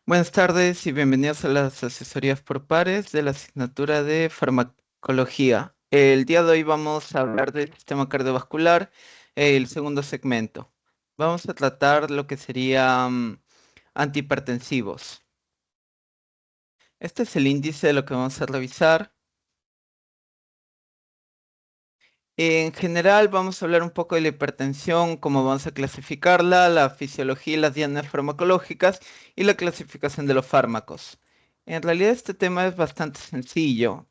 Buenas tardes y bienvenidos a las asesorías por pares de la asignatura de farmacología. El día de hoy vamos a hablar del sistema cardiovascular, el segundo segmento. Vamos a tratar lo que serían antihipertensivos. Este es el índice de lo que vamos a revisar. En general vamos a hablar un poco de la hipertensión, cómo vamos a clasificarla, la fisiología y las dianas farmacológicas y la clasificación de los fármacos. En realidad este tema es bastante sencillo.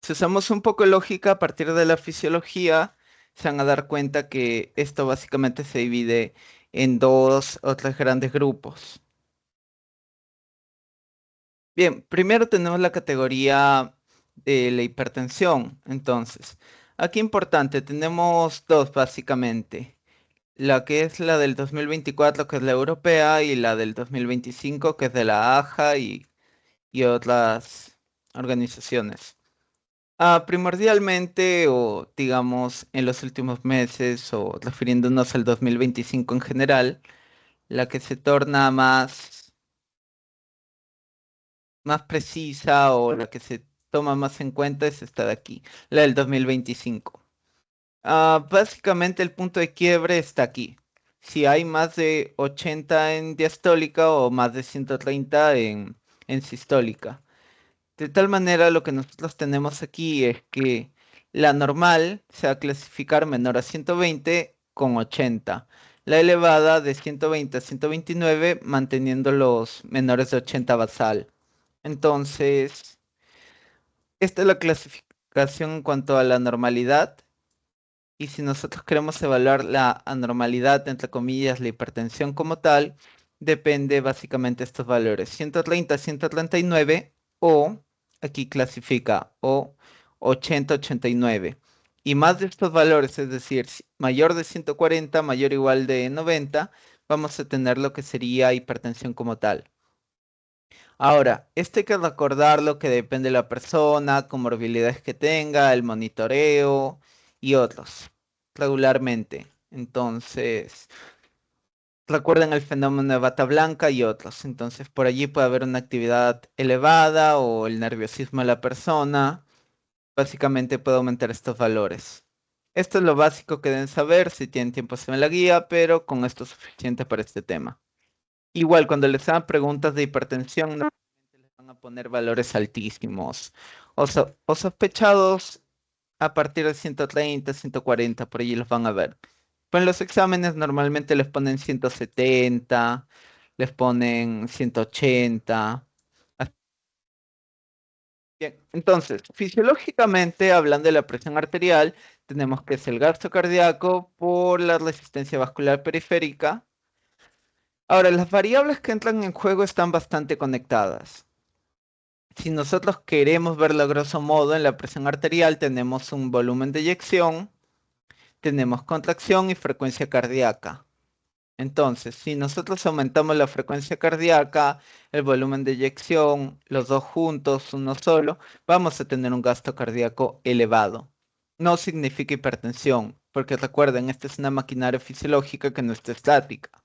Si usamos un poco de lógica a partir de la fisiología, se van a dar cuenta que esto básicamente se divide en dos o tres grandes grupos. Bien, primero tenemos la categoría de la hipertensión. Entonces, aquí importante, tenemos dos básicamente. La que es la del 2024, que es la europea, y la del 2025, que es de la AJA y otras organizaciones. Primordialmente, o digamos en los últimos meses, o refiriéndonos al 2025 en general, la que se torna más precisa o la que se toma más en cuenta es esta de aquí, la del 2025. Básicamente el punto de quiebre está aquí. Si hay más de 80 en diastólica o más de 130 en sistólica. De tal manera, lo que nosotros tenemos aquí es que la normal se va a clasificar menor a 120 con 80. La elevada de 120 a 129 manteniendo los menores de 80 basal. Entonces, esta es la clasificación en cuanto a la normalidad. Y si nosotros queremos evaluar la anormalidad, entre comillas, la hipertensión como tal, depende básicamente de estos valores, 130, 139 o, aquí clasifica, o 80, 89. Y más de estos valores, es decir, mayor de 140, mayor o igual de 90, vamos a tener lo que sería hipertensión como tal. Ahora, esto hay que recordarlo que depende de la persona, comorbilidades que tenga, el monitoreo y otros, regularmente. Entonces, recuerden el fenómeno de bata blanca y otros. Entonces, por allí puede haber una actividad elevada o el nerviosismo de la persona. Básicamente puede aumentar estos valores. Esto es lo básico que deben saber. Si tienen tiempo, se ven la guía, pero con esto es suficiente para este tema. Igual, cuando les hagan preguntas de hipertensión, normalmente les van a poner valores altísimos o sospechados a partir de 130, 140, por allí los van a ver. Pero en los exámenes normalmente les ponen 170, les ponen 180. Bien, entonces, fisiológicamente, hablando de la presión arterial, tenemos que es el gasto cardíaco por la resistencia vascular periférica. Ahora, las variables que entran en juego están bastante conectadas. Si nosotros queremos verlo grosso modo en la presión arterial, tenemos un volumen de eyección, tenemos contracción y frecuencia cardíaca. Entonces, si nosotros aumentamos la frecuencia cardíaca, el volumen de eyección, los dos juntos, uno solo, vamos a tener un gasto cardíaco elevado. No significa hipertensión, porque recuerden, esta es una maquinaria fisiológica que no está estática.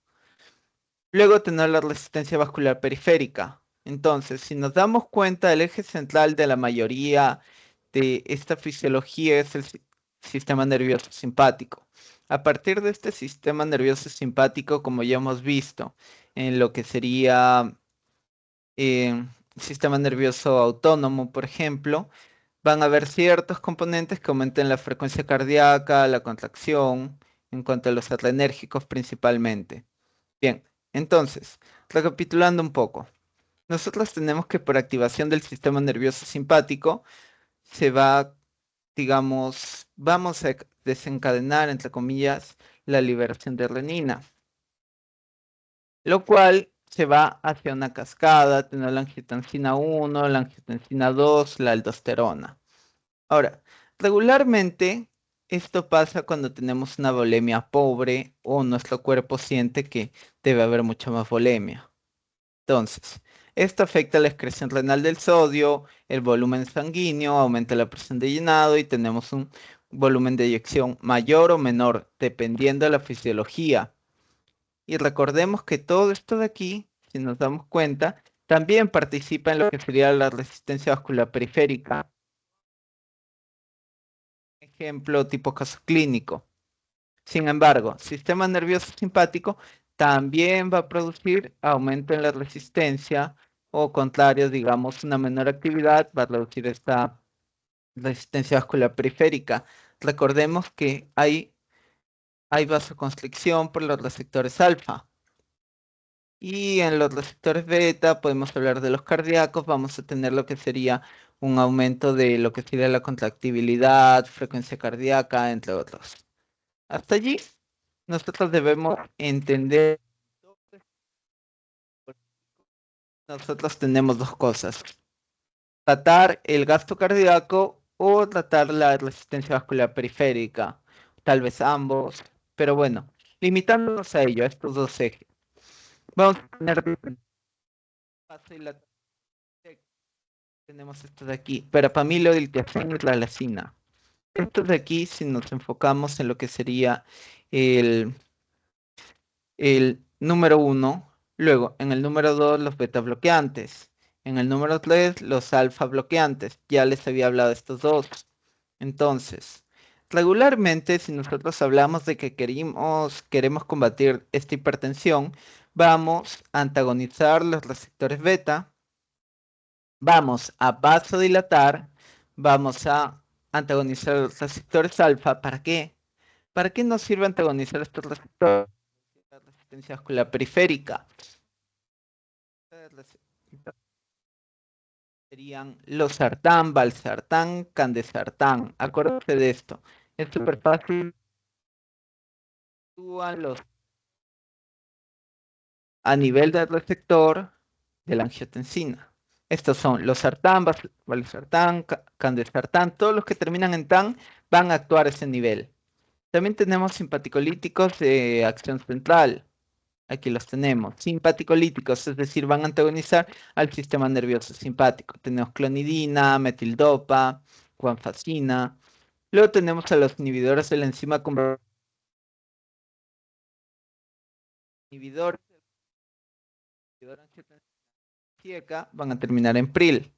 Luego tener la resistencia vascular periférica. Entonces, si nos damos cuenta, el eje central de la mayoría de esta fisiología es el sistema nervioso simpático. A partir de este sistema nervioso simpático, como ya hemos visto, en lo que sería eh, sistema nervioso autónomo, por ejemplo, van a haber ciertos componentes que aumenten la frecuencia cardíaca, la contracción, en cuanto a los adrenérgicos principalmente. Bien, entonces, recapitulando un poco, nosotros tenemos que por activación del sistema nervioso simpático se va, digamos, vamos a desencadenar, entre comillas, la liberación de renina, lo cual se va hacia una cascada, tener la angiotensina 1, la angiotensina 2, la aldosterona. Ahora, regularmente esto pasa cuando tenemos una volemia pobre o nuestro cuerpo siente que debe haber mucha más volemia. Entonces, esto afecta la excreción renal del sodio, el volumen sanguíneo, aumenta la presión de llenado y tenemos un volumen de eyección mayor o menor, dependiendo de la fisiología. Y recordemos que todo esto de aquí, si nos damos cuenta, también participa en lo que sería la resistencia vascular periférica. Ejemplo, tipo caso clínico. Sin embargo, sistema nervioso simpático también va a producir aumento en la resistencia o contrario, digamos, una menor actividad va a reducir esta resistencia vascular periférica. Recordemos que hay vasoconstricción por los receptores alfa. Y en los receptores beta podemos hablar de los cardíacos, vamos a tener lo que sería un aumento de lo que sería la contractibilidad, frecuencia cardíaca, entre otros. Hasta allí, nosotros debemos entender, nosotros tenemos dos cosas, tratar el gasto cardíaco o tratar la resistencia vascular periférica, tal vez ambos, pero bueno, limitándonos a ello, a estos dos ejes. Vamos a tener tenemos esto de aquí, verapamilo, diltiazem y ralacina. Esto de aquí, si nos enfocamos en lo que sería el, el número 1, luego en el número 2 los beta bloqueantes, en el número 3 los alfa bloqueantes, ya les había hablado de estos dos. Entonces, regularmente si nosotros hablamos de que queremos combatir esta hipertensión, vamos a antagonizar los receptores beta, vamos a vasodilatar, vamos a antagonizar los receptores alfa. ¿Para qué? ¿Para qué nos sirve antagonizar estos receptores? La resistencia vascular periférica. Serían los sartán, valsartán, candesartán. Acuérdense de esto. Es súper fácil. Actúan los a nivel del receptor de la angiotensina. Estos son los sartán, valsartán, candesartán, todos los que terminan en tan van a actuar a ese nivel. También tenemos simpaticolíticos de acción central. Aquí los tenemos. Simpaticolíticos, es decir, van a antagonizar al sistema nervioso simpático. Tenemos clonidina, metildopa, guanfacina. Luego tenemos a los inhibidores de la enzima convertidora. Inhibidores de la angiotensina van a terminar en PRIL.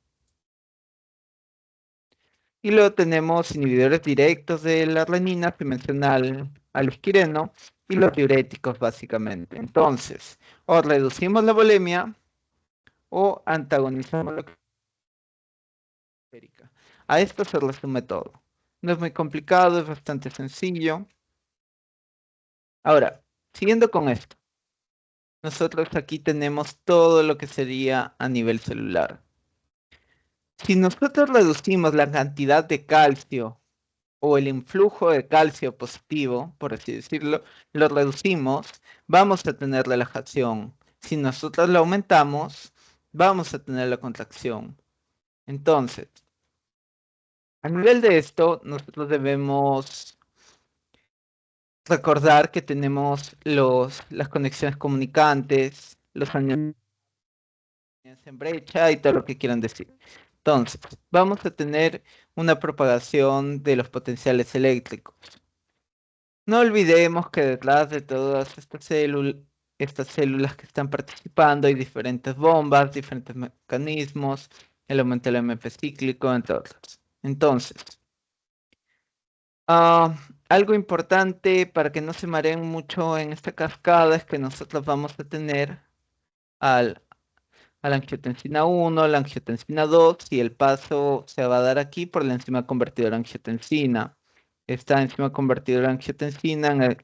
Y luego tenemos inhibidores directos de la renina, que menciona al esquireno, y los diuréticos básicamente. Entonces, o reducimos la bulimia o antagonizamos la periférica. A esto se resume todo. No es muy complicado, es bastante sencillo. Ahora, siguiendo con esto, nosotros aquí tenemos todo lo que sería a nivel celular. Si nosotros reducimos la cantidad de calcio o el influjo de calcio positivo, por así decirlo, lo reducimos, vamos a tener relajación. Si nosotros lo aumentamos, vamos a tener la contracción. Entonces, a nivel de esto, nosotros debemos recordar que tenemos las conexiones comunicantes, los aniones en brecha y todo lo que quieran decir. Entonces, vamos a tener una propagación de los potenciales eléctricos. No olvidemos que detrás de todas estas células que están participando hay diferentes bombas, diferentes mecanismos, el aumento del MP cíclico, entre otros. Entonces, ah, algo importante para que no se mareen mucho en esta cascada es que nosotros vamos a tener al, a la angiotensina 1, la angiotensina 2 y el paso se va a dar aquí por la enzima convertidora angiotensina. Esta enzima convertidora angiotensina en el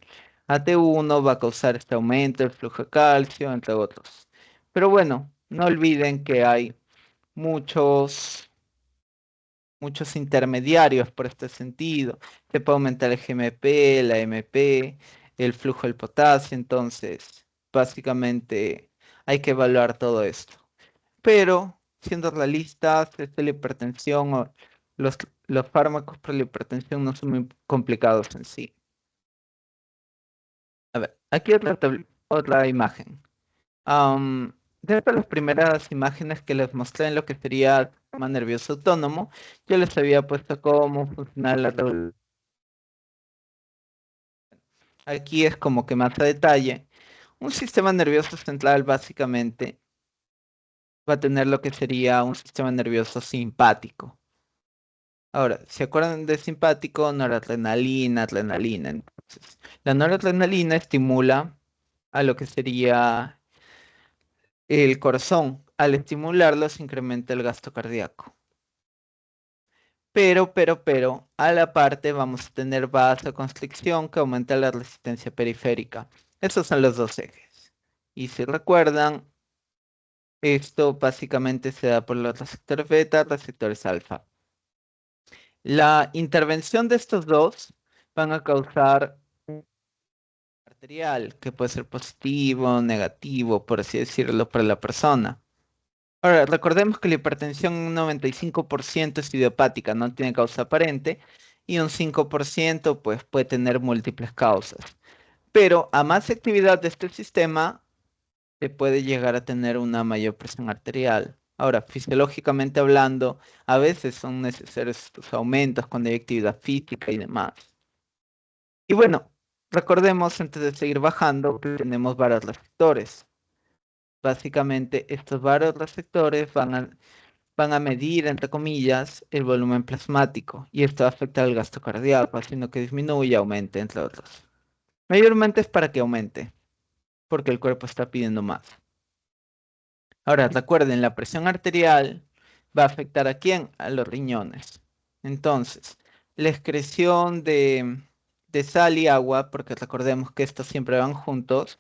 AT1 va a causar este aumento del flujo de calcio, entre otros. Pero bueno, no olviden que hay muchos intermediarios por este sentido. Se puede aumentar el GMP, la MP, el flujo del potasio, entonces básicamente hay que evaluar todo esto. Pero siendo realistas, la hipertensión o los, los fármacos para la hipertensión no son muy complicados en sí. A ver, aquí otra imagen. Dentro de las primeras imágenes que les mostré en lo que sería el sistema nervioso autónomo, yo les había puesto cómo funciona la regulación. Aquí es como que más a detalle. Un sistema nervioso central básicamente va a tener lo que sería un sistema nervioso simpático. Ahora, ¿se acuerdan de simpático? Noradrenalina, adrenalina. Entonces, la noradrenalina estimula a lo que sería el corazón. Al estimularlo se incrementa el gasto cardíaco. Pero, a la parte vamos a tener vasoconstricción que aumenta la resistencia periférica. Esos son los dos ejes. Y si recuerdan, esto básicamente se da por los receptores beta, receptores alfa. La intervención de estos dos van a causar arterial, que puede ser positivo o negativo, por así decirlo, para la persona. Ahora, recordemos que la hipertensión en un 95% es idiopática, no tiene causa aparente, y un 5% pues, puede tener múltiples causas. Pero a más actividad de este sistema, se puede llegar a tener una mayor presión arterial. Ahora, fisiológicamente hablando, a veces son necesarios estos aumentos cuando hay actividad física y demás. Y bueno, recordemos antes de seguir bajando que tenemos varios receptores. Básicamente, estos varios receptores van a medir, entre comillas, el volumen plasmático y esto afecta al gasto cardíaco, haciendo que disminuya y aumente, entre otros. Mayormente es para que aumente, porque el cuerpo está pidiendo más. Ahora, recuerden, la presión arterial va a afectar ¿a quién? A los riñones. Entonces, la excreción de sal y agua, porque recordemos que estos siempre van juntos,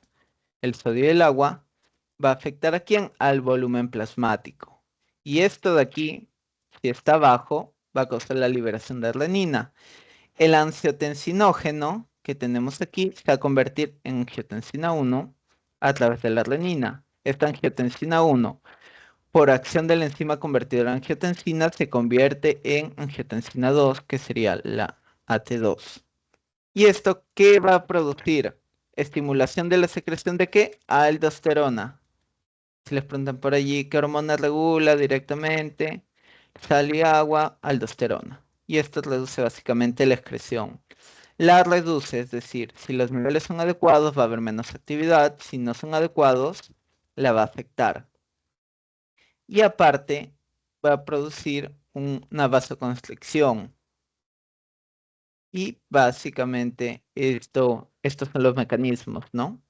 el sodio y el agua, va a afectar ¿a quién? Al volumen plasmático. Y esto de aquí, si está bajo, va a causar la liberación de renina. El angiotensinógeno que tenemos aquí se va a convertir en angiotensina 1 a través de la renina. Esta angiotensina 1 por acción de la enzima convertidora de angiotensina, se convierte en angiotensina 2, que sería la AT2. ¿Y esto qué va a producir? Estimulación de la secreción de qué? Aldosterona. Si les preguntan por allí qué hormona regula directamente, sal y agua, aldosterona. Y esto reduce básicamente la excreción. La reduce, es decir, si los niveles son adecuados va a haber menos actividad, si no son adecuados, la va a afectar. Y aparte va a producir una vasoconstricción. Y básicamente estos son los mecanismos, ¿no?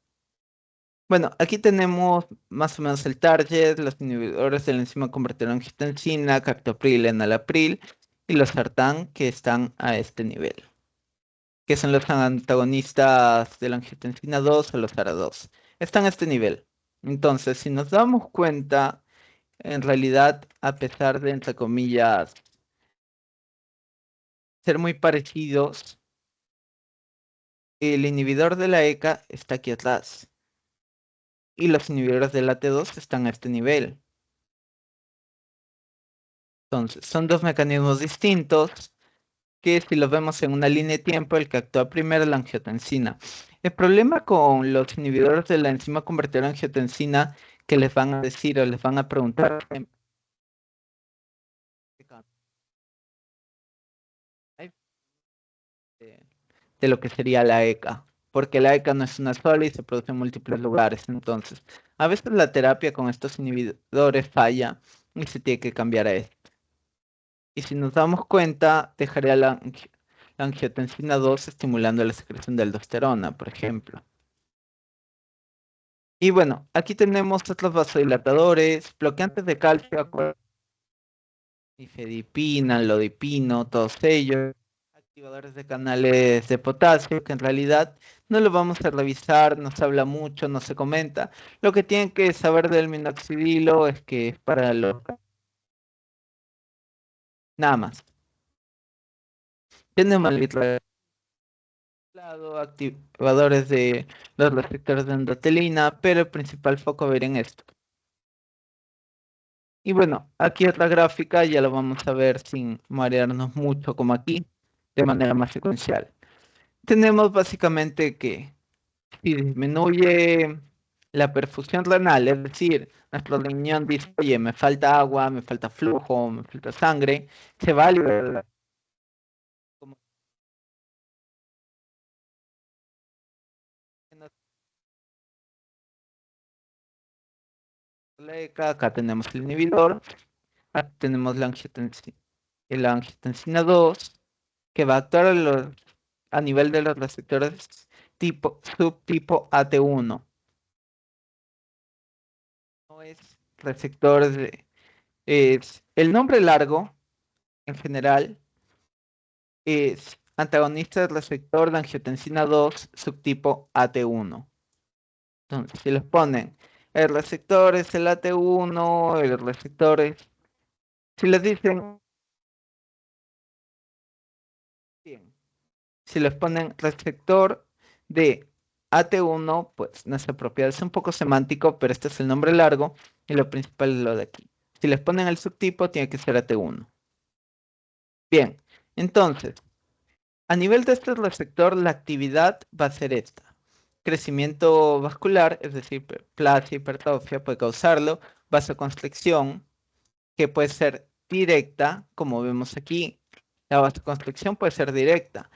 Bueno, aquí tenemos más o menos el target, los inhibidores de la enzima convertidora en angiotensina, captopril, enalapril y los sartán que están a este nivel, que son los antagonistas de la angiotensina 2 o los ARA2. Están a este nivel. Entonces, si nos damos cuenta, en realidad, a pesar de, entre comillas, ser muy parecidos, el inhibidor de la ECA está aquí atrás y los inhibidores de la T2 están a este nivel. Entonces, son dos mecanismos distintos que si los vemos en una línea de tiempo, el que actúa primero es la angiotensina. El problema con los inhibidores de la enzima convertidora en angiotensina que les van a decir o les van a preguntar de lo que sería la ECA, porque la ECA no es una sola y se produce en múltiples lugares. Entonces, a veces la terapia con estos inhibidores falla y se tiene que cambiar a esto. Y si nos damos cuenta, dejaría la angiotensina 2 estimulando la secreción de aldosterona, por ejemplo. Y bueno, aquí tenemos otros vasodilatadores, bloqueantes de calcio, nifedipina, lodipino, todos ellos. Activadores de canales de potasio, que en realidad no lo vamos a revisar, no se habla mucho, no se comenta. Lo que tienen que saber del minoxidilo es que es para lo... Nada más. Tenemos el activadores de los receptores de endotelina, pero el principal foco a ver en esto. Y bueno, aquí otra gráfica, ya lo vamos a ver sin marearnos mucho como aquí, de manera más secuencial. Tenemos básicamente que si disminuye la perfusión renal, es decir, nuestro riñón dice, oye, me falta agua, me falta flujo, me falta sangre, se va a liberar. Como la ECA, acá tenemos el inhibidor, acá tenemos la angiotensina 2, que va a actuar a nivel de los receptores subtipo AT1. No es receptor es el nombre largo, en general, es antagonista del receptor de angiotensina 2 subtipo AT1. Entonces, si les ponen el receptor es el AT1, el receptor es... Si les dicen, bien, si les ponen receptor de AT1, pues no es apropiado. Es un poco semántico, pero este es el nombre largo y lo principal es lo de aquí. Si les ponen el subtipo, tiene que ser AT1. Bien, entonces, a nivel de este receptor, la actividad va a ser esta. Crecimiento vascular, es decir, plasia, hipertrofia, puede causarlo. Vasoconstricción, que puede ser directa, como vemos aquí. La vasoconstricción puede ser directa,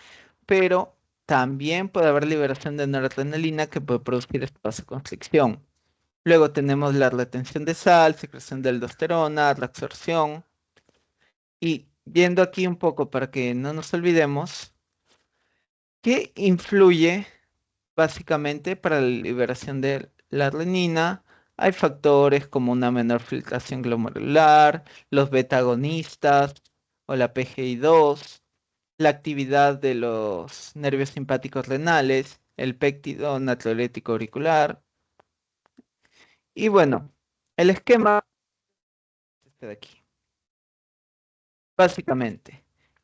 pero también puede haber liberación de noradrenalina que puede producir esta vasoconstricción. Luego tenemos la retención de sal, secreción de aldosterona, la absorción. Y yendo aquí un poco para que no nos olvidemos, ¿qué influye básicamente para la liberación de la renina? Hay factores como una menor filtración glomerular, los beta-agonistas o la PGI2, la actividad de los nervios simpáticos renales, el péptido natriurético auricular. Y bueno, el esquema es este de aquí. Básicamente,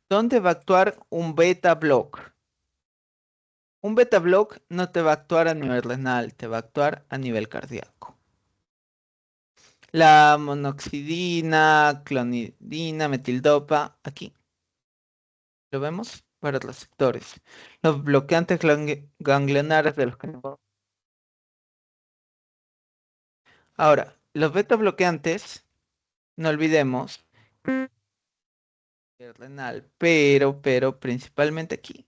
¿dónde va a actuar un beta block? Un beta block no te va a actuar a nivel renal, te va a actuar a nivel cardíaco. La monoxidina, clonidina, metildopa, aquí, ¿lo vemos? Para los receptores. Los bloqueantes ganglionares de los que... Ahora, los beta bloqueantes, no olvidemos, el renal, pero principalmente aquí.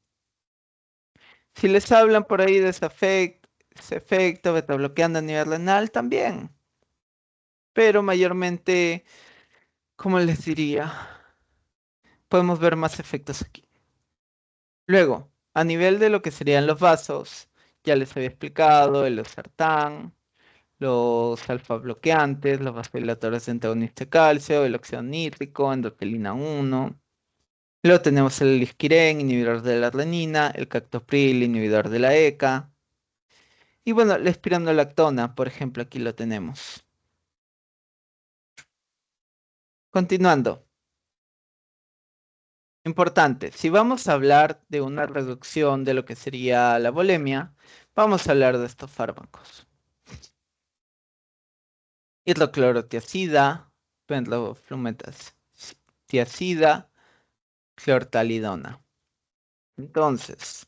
Si les hablan por ahí de ese efecto beta bloqueando a nivel renal, también. Pero mayormente, ¿cómo les diría? Podemos ver más efectos aquí. Luego, a nivel de lo que serían los vasos, ya les había explicado el losartán, los alfa bloqueantes, los vasodilatadores de antagonista de calcio, el óxido nítrico, endotelina 1. Luego tenemos el isquirén, inhibidor de la renina, el captopril, inhibidor de la ECA. Y bueno, la espironolactona, por ejemplo, aquí lo tenemos. Continuando. Importante, si vamos a hablar de una reducción de lo que sería la bulimia, vamos a hablar de estos fármacos. Hidroclorotiazida, pentoflumetazida, clortalidona. Entonces,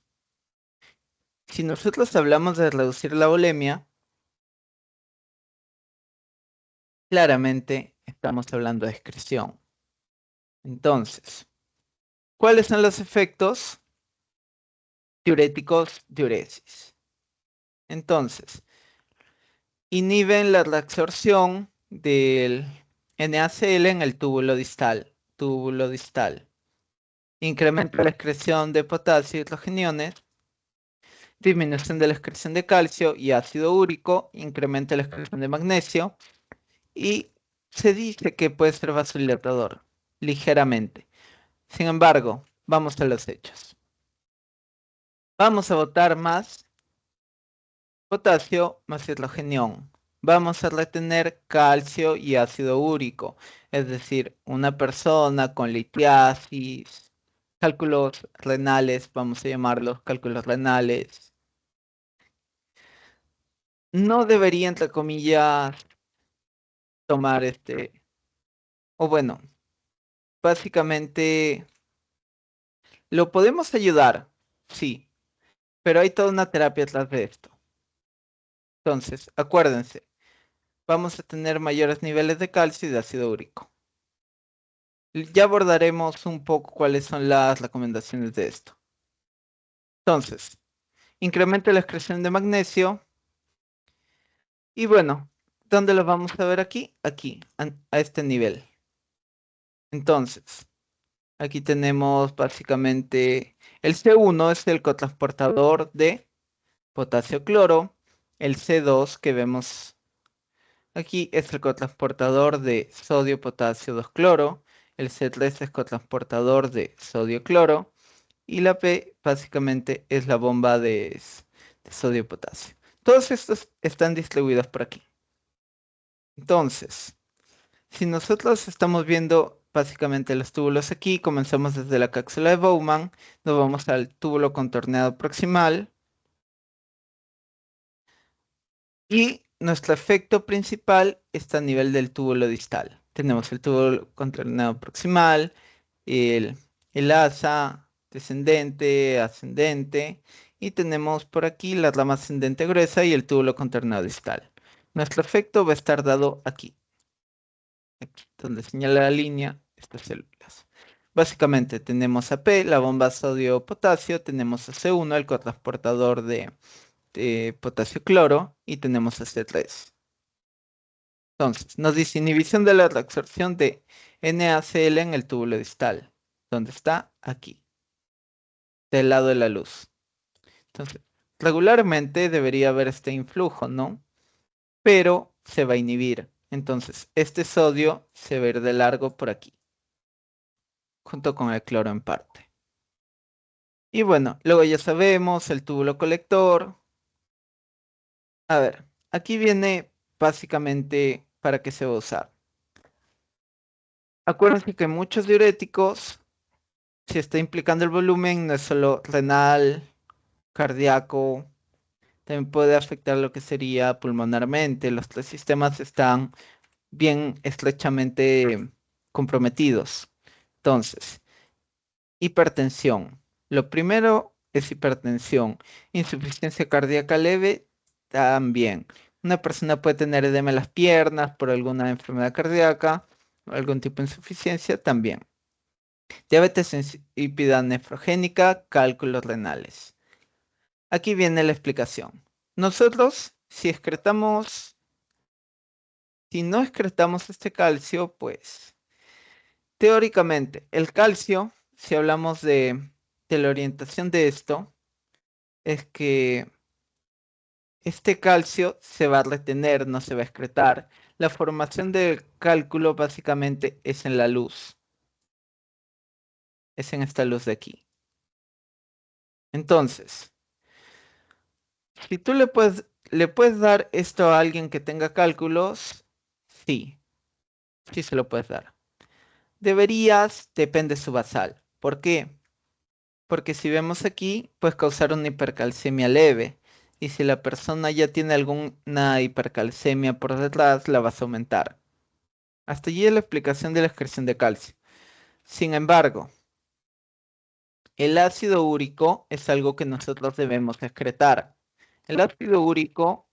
si nosotros hablamos de reducir la bulimia, claramente estamos hablando de excreción. Entonces, ¿cuáles son los efectos diuréticos diuresis? Entonces, inhiben la reabsorción del NaCl en el túbulo distal. Incrementa la excreción de potasio y hidrogeniones. Disminución de la excreción de calcio y ácido úrico. Incrementa la excreción de magnesio. Y se dice que puede ser vasodilatador, ligeramente. Sin embargo, vamos a los hechos. Vamos a botar más potasio más hidrogenión. Vamos a retener calcio y ácido úrico. Es decir, una persona con litiasis, cálculos renales, vamos a llamarlos cálculos renales, no debería, entre comillas, tomar o bueno, básicamente lo podemos ayudar, sí, pero hay toda una terapia atrás de esto. Entonces, acuérdense, vamos a tener mayores niveles de calcio y de ácido úrico. Ya abordaremos un poco cuáles son las recomendaciones de esto. Entonces, incrementa la excreción de magnesio y bueno, ¿Dónde lo vamos a ver aquí? Aquí, a este nivel. Entonces, aquí tenemos básicamente el C1 es el cotransportador de potasio cloro. El C2 que vemos aquí es el cotransportador de sodio potasio 2 cloro. El C3 es cotransportador de sodio cloro. Y la P básicamente es la bomba de sodio potasio. Todos estos están distribuidos por aquí. Entonces, si nosotros estamos viendo básicamente los túbulos aquí, comenzamos desde la cápsula de Bowman, nos vamos al túbulo contorneado proximal y nuestro efecto principal está a nivel del túbulo distal. Tenemos el túbulo contorneado proximal, el, el asa descendente, ascendente y tenemos por aquí la rama ascendente gruesa y el túbulo contorneado distal. Nuestro efecto va a estar dado aquí. Aquí, donde señala la línea, estas células. Básicamente tenemos a P, la bomba sodio-potasio, tenemos a C1, el cotransportador de potasio cloro, y tenemos a C3. Entonces, nos dice inhibición de la reabsorción de NaCl en el túbulo distal, donde está aquí, del lado de la luz. Entonces, regularmente debería haber este influjo, ¿no? Pero se va a inhibir. Entonces, este sodio se va a ir de largo por aquí, junto con el cloro en parte. Y bueno, luego ya sabemos el túbulo colector. A ver, aquí viene básicamente para qué se va a usar. Acuérdense que muchos diuréticos, si está implicando el volumen, no es solo renal, cardíaco, también puede afectar lo que sería pulmonarmente. Los tres sistemas están bien estrechamente comprometidos. Entonces, hipertensión. Lo primero es hipertensión. Insuficiencia cardíaca leve también. Una persona puede tener edema en las piernas por alguna enfermedad cardíaca, algún tipo de insuficiencia también. Diabetes insípida nefrogénica, cálculos renales. Aquí viene la explicación. Nosotros, si no excretamos este calcio, pues teóricamente el calcio, si hablamos de la orientación de esto, es que este calcio se va a retener, no se va a excretar. La formación del cálculo básicamente es en la luz, es en esta luz de aquí. Entonces, si tú le puedes dar esto a alguien que tenga cálculos, sí, sí se lo puedes dar. Deberías, depende de su basal. ¿Por qué? Porque si vemos aquí, puede causar una hipercalcemia leve. Y si la persona ya tiene alguna hipercalcemia por detrás, la vas a aumentar. Hasta allí es la explicación de la excreción de calcio. Sin embargo, el ácido úrico es algo que nosotros debemos excretar. El ácido úrico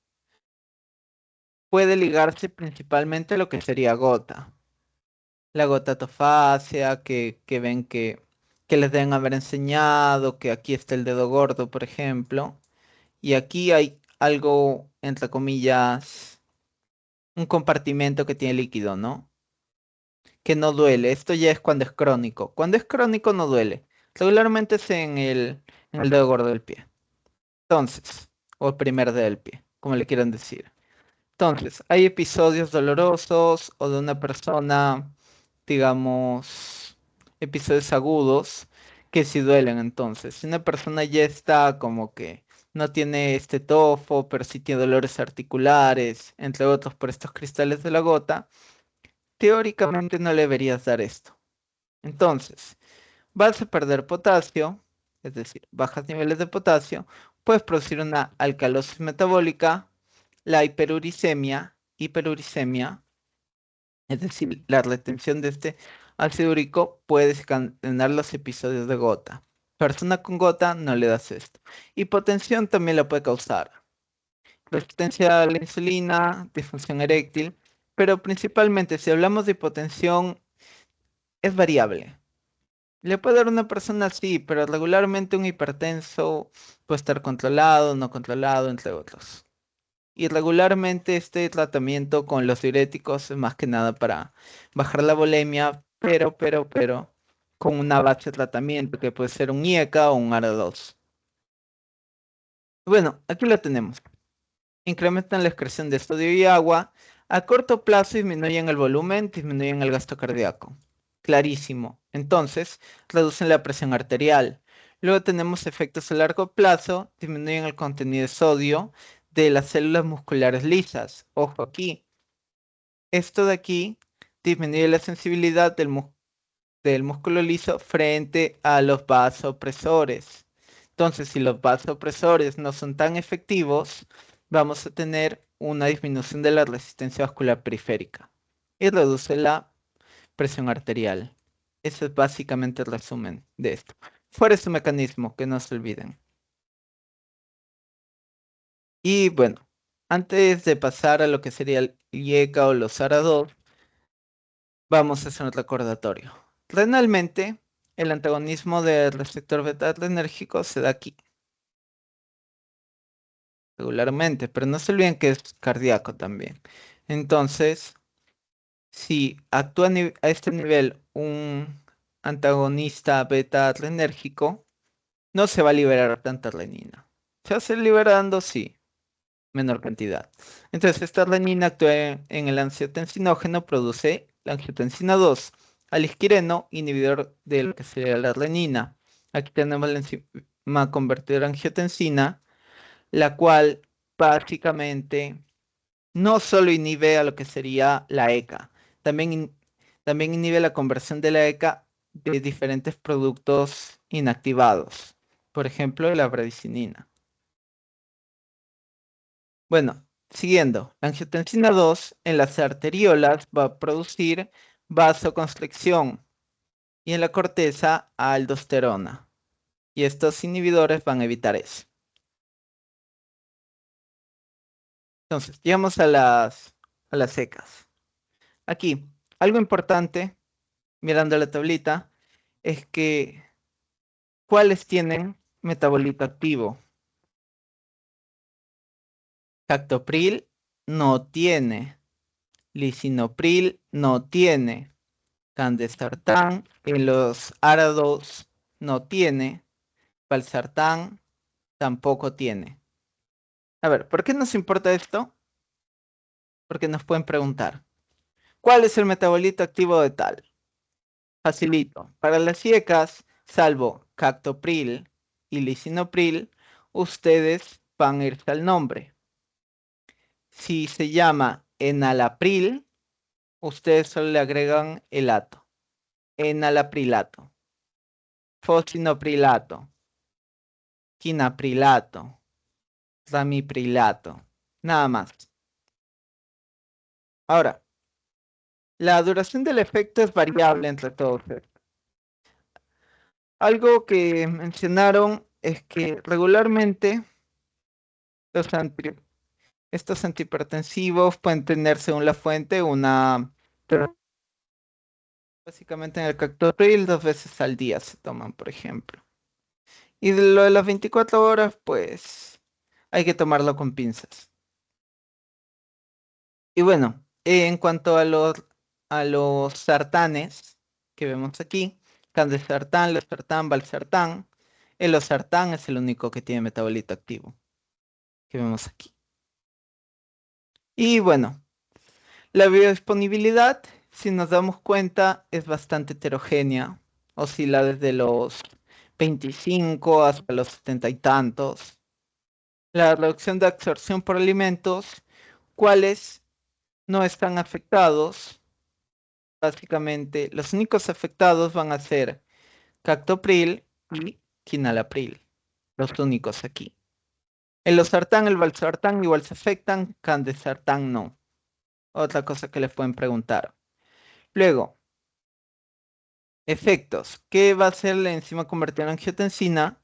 puede ligarse principalmente a lo que sería gota. La gota tofacia, que ven que les deben haber enseñado, que aquí está el dedo gordo, por ejemplo. Y aquí hay algo, entre comillas, un compartimento que tiene líquido, ¿no? Que no duele. Esto ya es cuando es crónico. Cuando es crónico no duele. Regularmente es en el dedo gordo del pie. Entonces, o el primer dedo del pie, como le quieran decir. Entonces, hay episodios dolorosos o de una persona, digamos, episodios agudos que sí duelen. Entonces, si una persona ya está como que no tiene este tofo, pero sí tiene dolores articulares, entre otros por estos cristales de la gota, teóricamente no le deberías dar esto. Entonces, vas a perder potasio, es decir, bajas niveles de potasio, puedes producir una alcalosis metabólica, la hiperuricemia, es decir, la retención de este ácido úrico puede desencadenar los episodios de gota. Persona con gota no le das esto. Hipotensión también la puede causar. Resistencia a la insulina, disfunción eréctil, pero principalmente si hablamos de hipotensión es variable. Le puede dar a una persona así, pero regularmente un hipertenso puede estar controlado, no controlado, entre otros. Y regularmente este tratamiento con los diuréticos es más que nada para bajar la volemia, pero, con una base de tratamiento que puede ser un IECA o un ARA2. Bueno, aquí lo tenemos. Incrementan la excreción de sodio y agua. A corto plazo disminuyen el volumen, disminuyen el gasto cardíaco. Clarísimo. Entonces, reducen la presión arterial. Luego tenemos efectos a largo plazo, disminuyen el contenido de sodio de las células musculares lisas. Ojo aquí. Esto de aquí disminuye la sensibilidad del músculo liso frente a los vasopresores. Entonces, si los vasopresores no son tan efectivos, vamos a tener una disminución de la resistencia vascular periférica y reduce la presión arterial. Ese es básicamente el resumen de esto. Fuera su mecanismo, que no se olviden. Y bueno, antes de pasar a lo que sería el IECA o los ARA2, vamos a hacer un recordatorio. Renalmente, el antagonismo del receptor beta adrenérgico se da aquí, regularmente, pero no se olviden que es cardíaco también. Entonces, si actúa a este nivel un antagonista beta adrenérgico, no se va a liberar tanta renina. Se va a seguir liberando, sí, menor cantidad. Entonces, esta renina actúa en el angiotensinógeno, produce la angiotensina 2, alisquireno, inhibidor de lo que sería la renina. Aquí tenemos la enzima convertidora angiotensina, la cual básicamente no solo inhibe a lo que sería la ECA, también, también inhibe la conversión de la ECA de diferentes productos inactivados, por ejemplo, la bradicinina. Bueno, siguiendo, la angiotensina 2 en las arteriolas va a producir vasoconstricción y en la corteza aldosterona. Y estos inhibidores van a evitar eso. Entonces, llegamos a las secas. Aquí, algo importante, mirando la tablita, es que ¿cuáles tienen metabolito activo? Captopril no tiene, lisinopril no tiene, candesartán en los árados no tiene, valsartán tampoco tiene. A ver, ¿por qué nos importa esto? Porque nos pueden preguntar, ¿cuál es el metabolito activo de tal? Facilito. Para las siecas, salvo captopril y lisinopril, ustedes van a irse al nombre. Si se llama enalapril, ustedes solo le agregan el ato. Enalaprilato, fosinoprilato, quinaprilato, ramiprilato. Nada más. Ahora, la duración del efecto es variable entre todos estos. Algo que mencionaron es que regularmente estos antihipertensivos pueden tener, según la fuente, pero básicamente en el captopril 2 veces al día se toman, por ejemplo. Y de lo de las 24 horas, pues hay que tomarlo con pinzas. Y bueno, en cuanto a los sartanes que vemos aquí, candesartán, losartán, valsartán, el losartán es el único que tiene metabolito activo que vemos aquí. Y bueno, la biodisponibilidad, si nos damos cuenta, es bastante heterogénea. Oscila desde los 25 hasta los 70 y tantos. La reducción de absorción por alimentos, ¿cuáles no están afectados? Básicamente, los únicos afectados van a ser captopril y quinalapril. Los únicos aquí. El losartán, el valsartán igual se afectan, candesartán no. Otra cosa que les pueden preguntar. Luego, efectos. ¿Qué va a hacer la enzima convertida en angiotensina?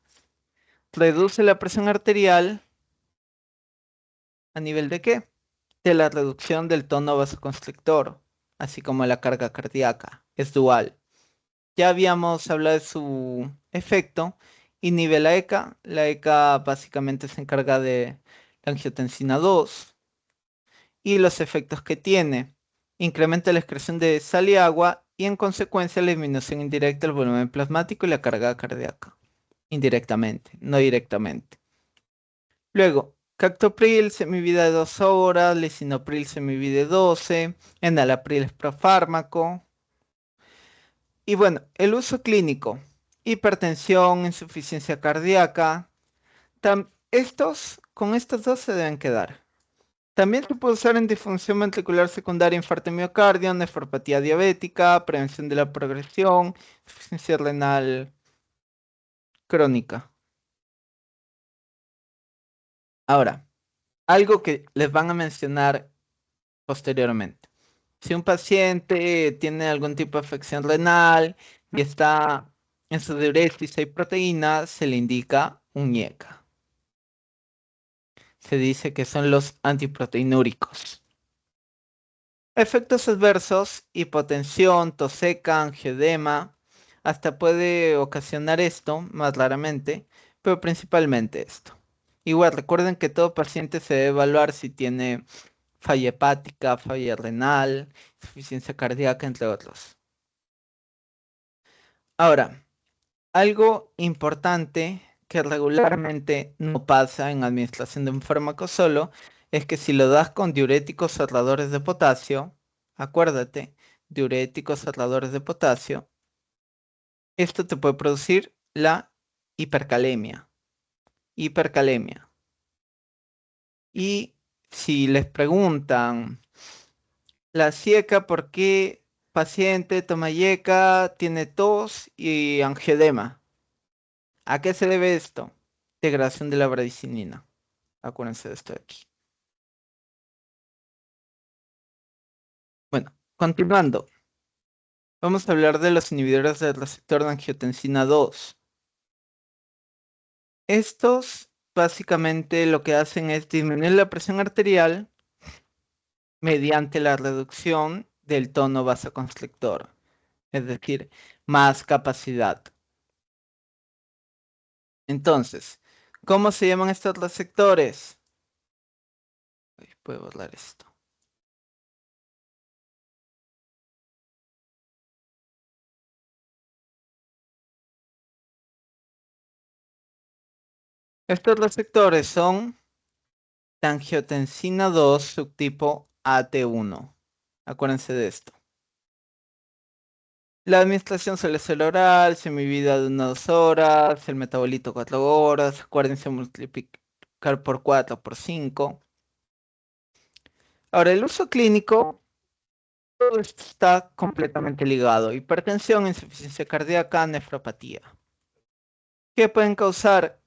Reduce la presión arterial. ¿A nivel de qué? De la reducción del tono vasoconstrictor, así como la carga cardíaca. Es dual. Ya habíamos hablado de su efecto. Inhibe la ECA. La ECA básicamente se encarga de la angiotensina 2. y los efectos que tiene. Incrementa la excreción de sal y agua y en consecuencia la disminución indirecta del volumen plasmático y la carga cardíaca. Indirectamente, no directamente. Luego, captopril, semivida de 2 horas, lisinopril, semivida de 12, enalapril es profármaco. Y bueno, el uso clínico, hipertensión, insuficiencia cardíaca, con estos dos se deben quedar. También se puede usar en disfunción ventricular secundaria, infarto de miocardio, nefropatía diabética, prevención de la progresión, insuficiencia renal crónica. Ahora, algo que les van a mencionar posteriormente. Si un paciente tiene algún tipo de afección renal y está en su diuresis y proteína, se le indica un IECA. Se dice que son los antiproteinúricos. Efectos adversos, hipotensión, tos seca, angioedema, hasta puede ocasionar esto, más raramente, pero principalmente esto. Igual, recuerden que todo paciente se debe evaluar si tiene falla hepática, falla renal, insuficiencia cardíaca, entre otros. Ahora, algo importante que regularmente no pasa en administración de un fármaco solo es que si lo das con diuréticos cerradores de potasio, acuérdate, diuréticos cerradores de potasio, esto te puede producir la hipercalemia. Hipercalemia. Y si les preguntan, la CIECA, ¿por qué paciente toma IECA, tiene tos y angioedema? ¿A qué se debe esto? Degradación de la bradicinina. Acuérdense de esto de aquí. Bueno, continuando. Vamos a hablar de los inhibidores del receptor de angiotensina 2. Estos básicamente lo que hacen es disminuir la presión arterial mediante la reducción del tono vasoconstrictor, es decir, más capacidad. Entonces, ¿cómo se llaman estos receptores? Puedo borrar esto. Estos receptores son angiotensina 2 subtipo AT1. Acuérdense de esto. La administración suele ser oral, semivida de 1 a 2 horas, el metabolito 4 horas. Acuérdense multiplicar por 4 por 5. Ahora, el uso clínico, todo esto está completamente ligado. Hipertensión, insuficiencia cardíaca, nefropatía. ¿Qué pueden causar?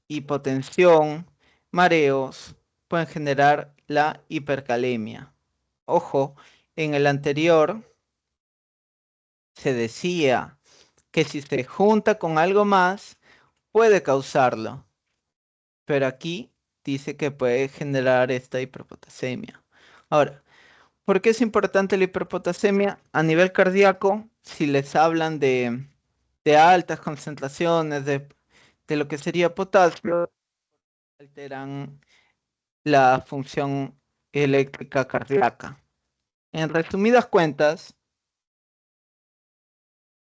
Hipotensión, mareos, pueden generar la hipercalemia. Ojo, en el anterior se decía que si se junta con algo más, puede causarlo. Pero aquí dice que puede generar esta hiperpotasemia. Ahora, ¿por qué es importante la hiperpotasemia? A nivel cardíaco, si les hablan de altas concentraciones de lo que sería potasio, alteran la función eléctrica cardíaca. En resumidas cuentas,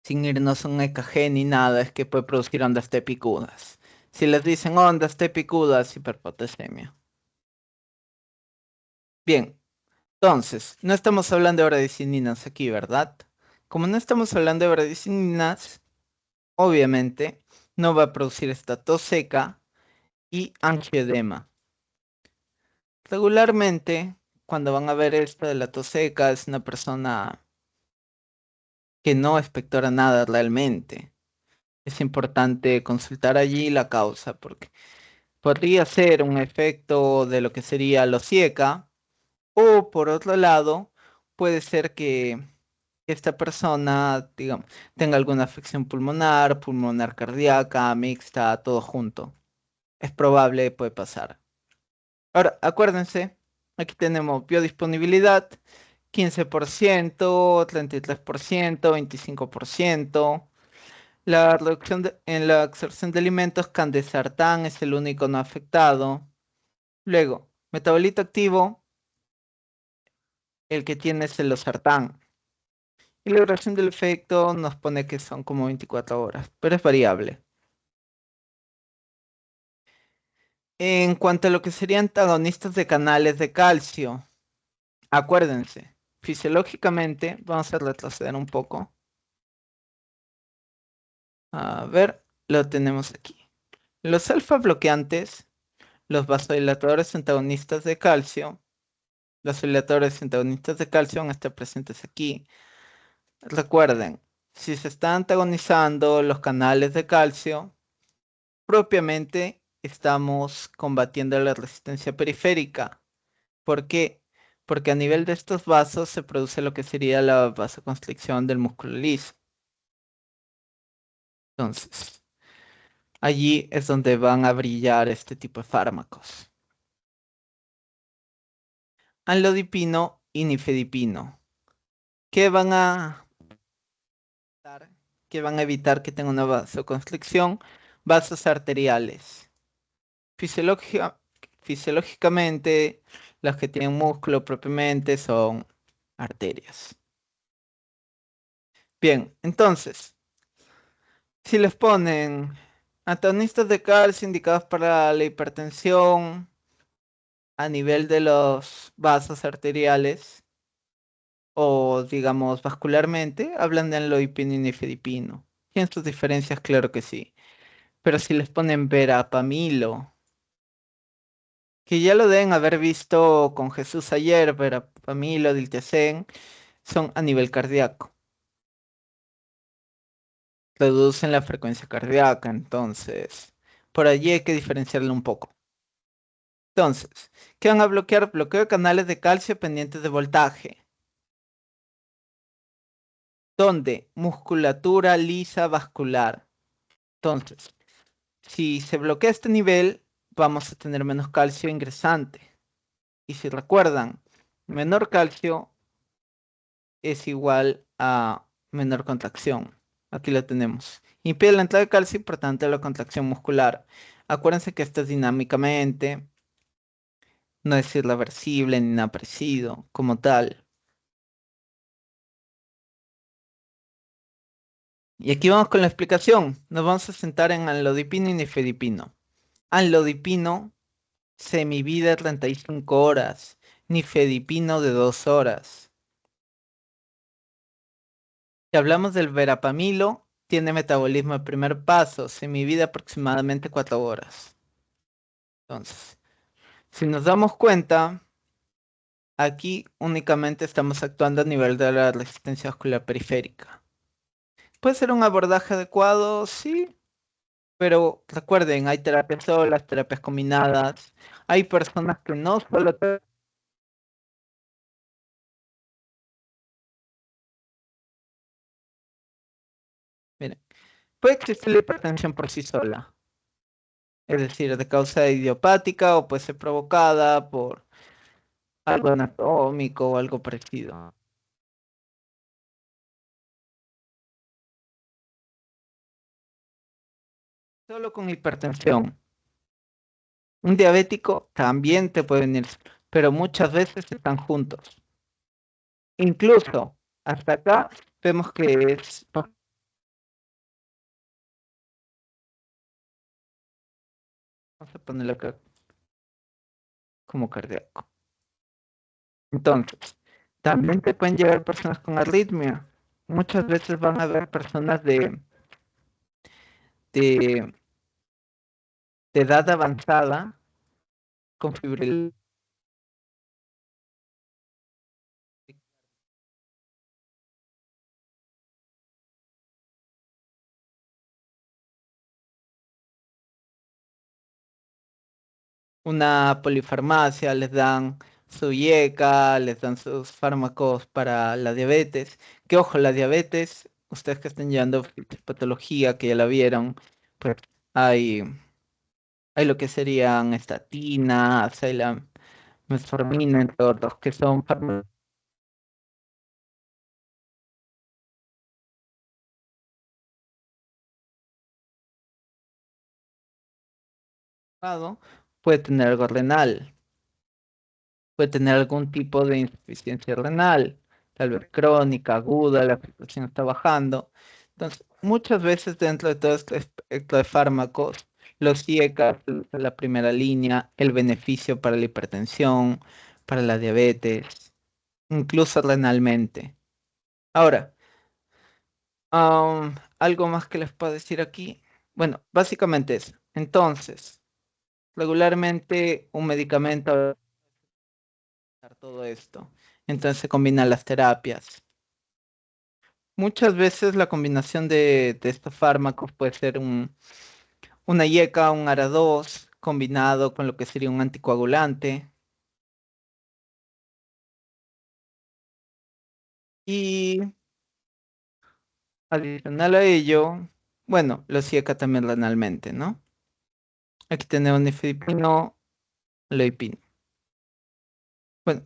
sin irnos a un EKG ni nada, es que puede producir ondas tepicudas. Si les dicen ondas tepicudas, hiperpotasemia. Bien, entonces, no estamos hablando de bradicininas aquí, ¿verdad? Como no estamos hablando de bradicininas, obviamente no va a producir esta tos seca y angioedema. Regularmente, cuando van a ver esto de la tos seca, es una persona que no expectora nada realmente. Es importante consultar allí la causa porque podría ser un efecto de lo que sería lo SIECA o por otro lado puede ser que esta persona, digamos, tenga alguna afección pulmonar, pulmonar cardíaca, mixta, todo junto. Es probable, puede pasar. Ahora, acuérdense, aquí tenemos biodisponibilidad, 15%, 33%, 25%. La reducción en la absorción de alimentos, candesartán es el único no afectado. Luego, metabolito activo, el que tiene es el losartán. Y la duración del efecto nos pone que son como 24 horas, pero es variable. En cuanto a lo que serían antagonistas de canales de calcio, acuérdense, fisiológicamente, vamos a retroceder un poco. A ver, lo tenemos aquí. Los alfa bloqueantes, los vasodilatadores antagonistas de calcio, los vasodilatadores antagonistas de calcio van a estar presentes aquí. Recuerden, si se están antagonizando los canales de calcio, propiamente estamos combatiendo la resistencia periférica. ¿Por qué? Porque a nivel de estos vasos se produce lo que sería la vasoconstricción del músculo liso. Entonces, allí es donde van a brillar este tipo de fármacos. Anlodipino y nifedipino. ¿Qué van a dar? ¿Qué van a evitar que tenga una vasoconstricción? Vasos arteriales. Fisiológica- Fisiológicamente, las que tienen músculo propiamente son arterias. Bien, entonces, si les ponen antagonistas de calcio indicados para la hipertensión a nivel de los vasos arteriales o digamos vascularmente, hablan de anlodipino y nifedipino. ¿Tienen sus diferencias? Claro que sí. Pero si les ponen verapamilo, que ya lo deben haber visto con Jesús ayer, verapamilo, diltiazem, son a nivel cardíaco. Reducen la frecuencia cardíaca, entonces por allí hay que diferenciarlo un poco. Entonces, ¿qué van a bloquear? Bloqueo de canales de calcio pendientes de voltaje. ¿Dónde? Musculatura lisa vascular. Entonces, si se bloquea este nivel, vamos a tener menos calcio ingresante. Y si recuerdan, menor calcio es igual a menor contracción. Aquí lo tenemos. Impide la entrada de calcio y por tanto la contracción muscular. Acuérdense que esto es dinámicamente, no es irreversible ni nada parecido como tal. Y aquí vamos con la explicación. Nos vamos a sentar en anlodipino y nifedipino. Anlodipino, semivida 35 horas. Nifedipino de 2 horas. Si hablamos del verapamilo, tiene metabolismo de primer paso, semivida aproximadamente 4 horas. Entonces, si nos damos cuenta, aquí únicamente estamos actuando a nivel de la resistencia vascular periférica. ¿Puede ser un abordaje adecuado? Sí, pero recuerden, hay terapias solas, terapias combinadas. Hay personas que no solo miren, puede existir la hipertensión por sí sola, es decir, de causa idiopática o puede ser provocada por algo anatómico o algo parecido. Solo con hipertensión. Un diabético también te puede venir, pero muchas veces están juntos. Incluso hasta acá vemos que es, vamos a ponerlo acá como cardíaco. Entonces, también te pueden llegar personas con arritmia. Muchas veces van a haber personas de, de edad avanzada con fibrilación, una polifarmacia, les dan su IECA, les dan sus fármacos para la diabetes. Que ojo, la diabetes, ustedes que estén llevando patología, que ya la vieron, pues hay, hay lo que serían estatinas, hay la metformina, entre otros, que son fármacos puede tener algo renal. puede tener algún tipo de insuficiencia renal, tal vez crónica, aguda, la presión está bajando. Entonces, muchas veces dentro de todo este espectro de fármacos, los IECA es la primera línea, el beneficio para la hipertensión, para la diabetes, incluso renalmente. Ahora, algo más que les puedo decir aquí. Bueno, básicamente eso. Entonces, regularmente un medicamento todo esto. Entonces se combinan las terapias. Muchas veces la combinación de estos fármacos puede ser una IECA, un ARA2, combinado con lo que sería un anticoagulante. Y adicional a ello, bueno, los IECA también renalmente, ¿no? Aquí tenemos nifedipino, leipino. Bueno,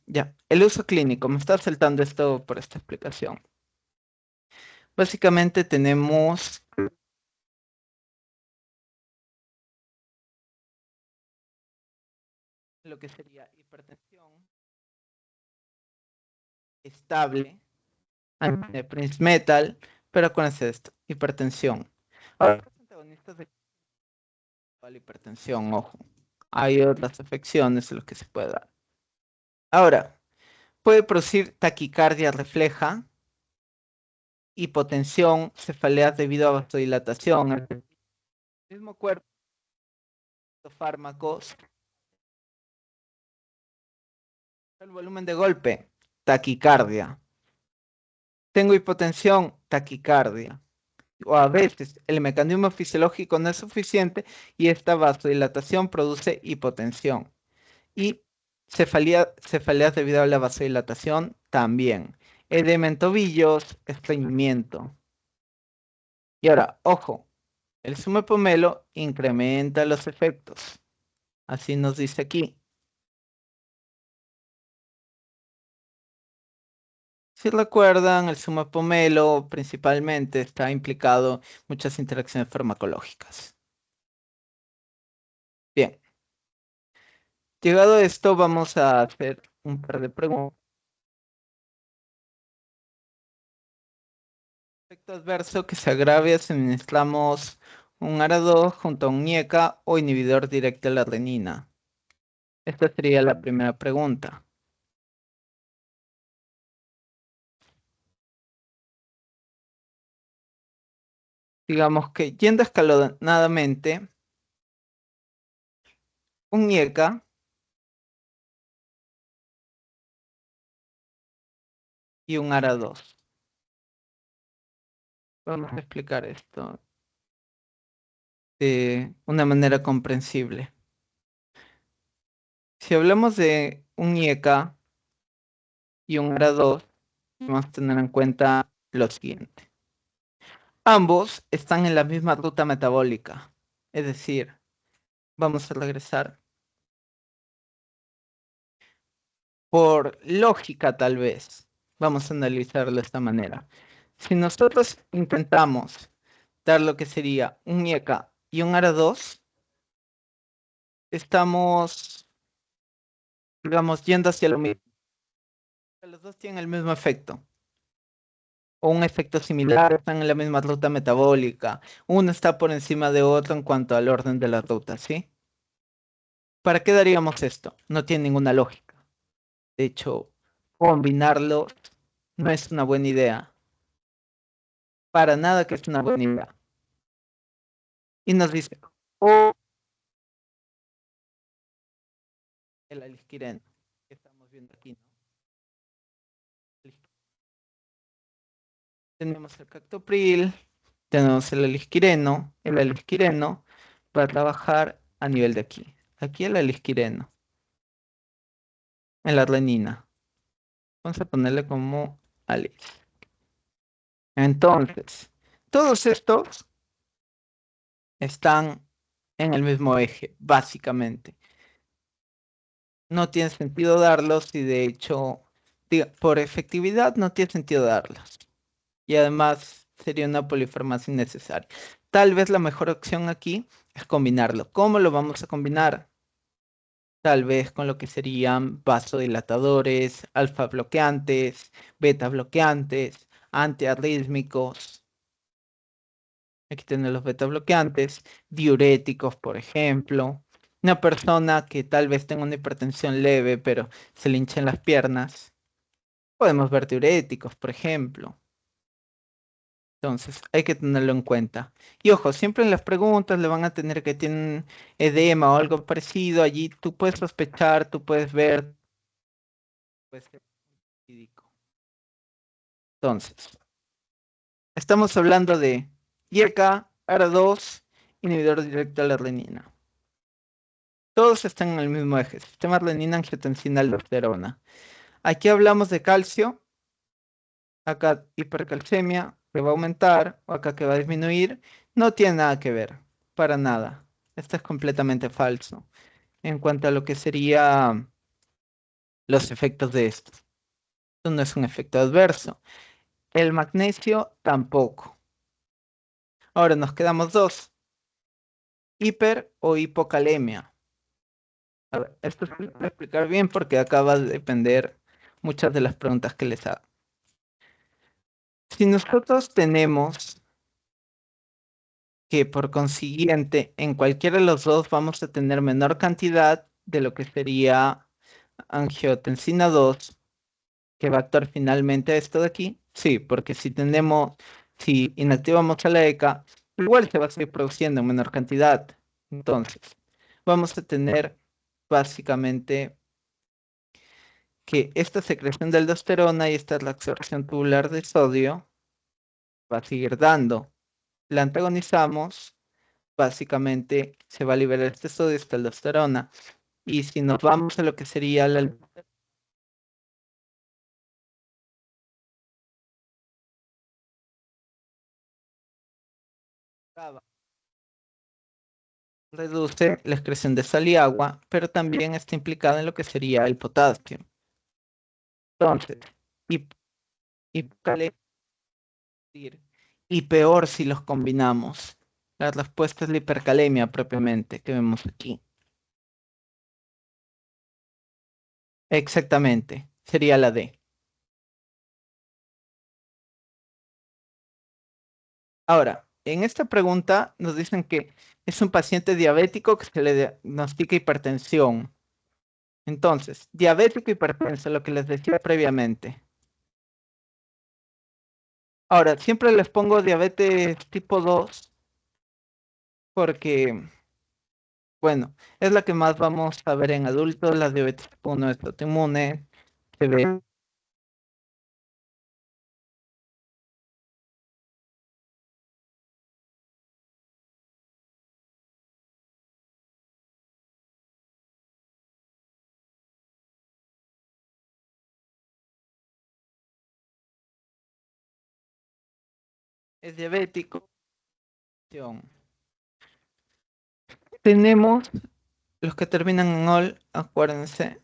ya, el uso clínico. Me está saltando esto por esta explicación. Básicamente tenemos lo que sería hipertensión estable, de Prince Metal, pero acuérdense esto, hipertensión. Ahora, los antagonistas de la hipertensión, ojo, hay otras afecciones en las que se puede dar. Ahora, puede producir taquicardia refleja, hipotensión, cefaleas debido a vasodilatación. El mismo cuerpo, fármacos, el volumen de golpe, taquicardia. Tengo hipotensión, taquicardia. O a veces el mecanismo fisiológico no es suficiente y esta vasodilatación produce hipotensión. Y cefaleas debido a la vasodilatación también. Edema en tobillos, estreñimiento. Y ahora, ojo, el sumipomelo incrementa los efectos. Así nos dice aquí. Si recuerdan, el sumipomelo principalmente está implicado en muchas interacciones farmacológicas. Bien, llegado a esto, vamos a hacer un par de preguntas. Efecto adverso que se agrave si administramos un ARA2 junto a un IECA o inhibidor directo de la renina. Esta sería la primera pregunta. Digamos que yendo escalonadamente, un IECA y un ARA2. Vamos a explicar esto de una manera comprensible. Si hablamos de un IECA y un ARA2, vamos a tener en cuenta lo siguiente. Ambos están en la misma ruta metabólica. Es decir, vamos a regresar. Por lógica, tal vez, vamos a analizarlo de esta manera. Si nosotros intentamos dar lo que sería un IECA y un ARA2, estamos, digamos, yendo hacia lo mismo. Los dos tienen el mismo efecto, o un efecto similar, están en la misma ruta metabólica. Uno está por encima de otro en cuanto al orden de la ruta, ¿sí? ¿Para qué daríamos esto? No tiene ninguna lógica. De hecho, combinarlo no es una buena idea. Para nada que es una buena idea. Y nos dice, o el alisquireno, que estamos viendo aquí, ¿no? Tenemos el captopril, tenemos el alisquireno va a trabajar a nivel de aquí el alisquireno, en la renina. Vamos a ponerle como ALIS. Entonces, todos estos están en el mismo eje, básicamente. No tiene sentido darlos y de hecho, por efectividad no tiene sentido darlos. Y además sería una polifarmacia innecesaria. Tal vez la mejor opción aquí es combinarlo. ¿Cómo lo vamos a combinar? tal vez con lo que serían vasodilatadores, alfa bloqueantes, beta bloqueantes, antiarrítmicos. Aquí tienen los beta bloqueantes, diuréticos, por ejemplo. Una persona que tal vez tenga una hipertensión leve, pero se le hinchan las piernas. Podemos ver diuréticos, por ejemplo. Entonces, hay que tenerlo en cuenta. Y ojo, siempre en las preguntas le van a tener que tienen edema o algo parecido. Allí tú puedes sospechar, tú puedes ver, puede ser verídico. Entonces, estamos hablando de IECA, ARA2, inhibidor directo de la renina. Todos están en el mismo eje, sistema renina, angiotensina, aldosterona. Aquí hablamos de calcio, acá hipercalcemia, que va a aumentar, o acá que va a disminuir. No tiene nada que ver, para nada. Esto es completamente falso. En cuanto a lo que serían los efectos de esto. Esto no es un efecto adverso. El magnesio tampoco. Ahora nos quedamos dos. Hiper o hipocalemia. A ver, esto se lo voy a explicar bien porque acá va a depender muchas de las preguntas que les hago. Si nosotros tenemos que por consiguiente en cualquiera de los dos vamos a tener menor cantidad de lo que sería angiotensina 2 que va a actuar finalmente esto de aquí. Sí, porque si inactivamos a la ECA, igual se va a seguir produciendo en menor cantidad. Entonces, vamos a tener básicamente que esta secreción de aldosterona y esta es la absorción tubular de sodio va a seguir dando. La antagonizamos, básicamente se va a liberar este sodio, esta aldosterona. Y si nos vamos a lo que sería la reduce la excreción de sal y agua, pero también está implicada en lo que sería el potasio. Entonces, y, y, y peor si los combinamos. La respuesta es la hipercalemia propiamente que vemos aquí. Exactamente, sería la D. Ahora, en esta pregunta nos dicen que es un paciente diabético que se le diagnostica hipertensión. Entonces, diabético hipertenso, lo que les decía previamente. Ahora, siempre les pongo diabetes tipo 2 porque, bueno, es la que más vamos a ver en adultos, la diabetes tipo 1 es autoinmune, se ve es diabético. Tenemos los que terminan en OL, acuérdense,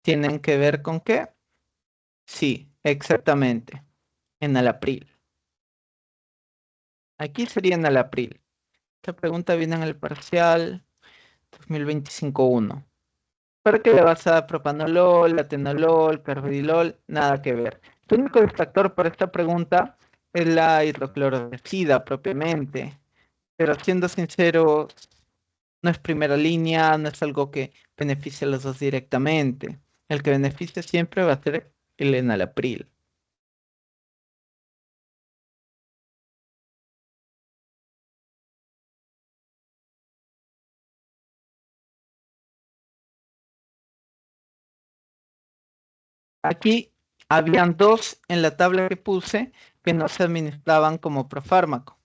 tienen que ver con qué. Sí, exactamente, en Alapril. Aquí sería en Alapril. Esta pregunta viene en el parcial 2025-1. ¿Para qué le vas a dar propanolol, atenolol, carvedilol? Nada que ver. El único distractor para esta pregunta es la hidrocloroticida propiamente. Pero siendo sincero, no es primera línea, no es algo que beneficie a los dos directamente. El que beneficia siempre va a ser el enalapril. Aquí habían dos en la tabla que puse que no se administraban como profármaco.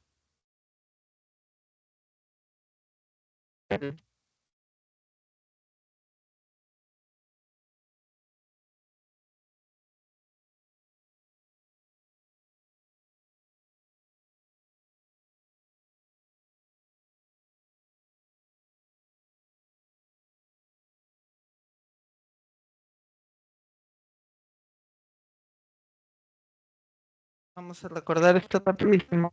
Vamos a recordar esto rapidísimo.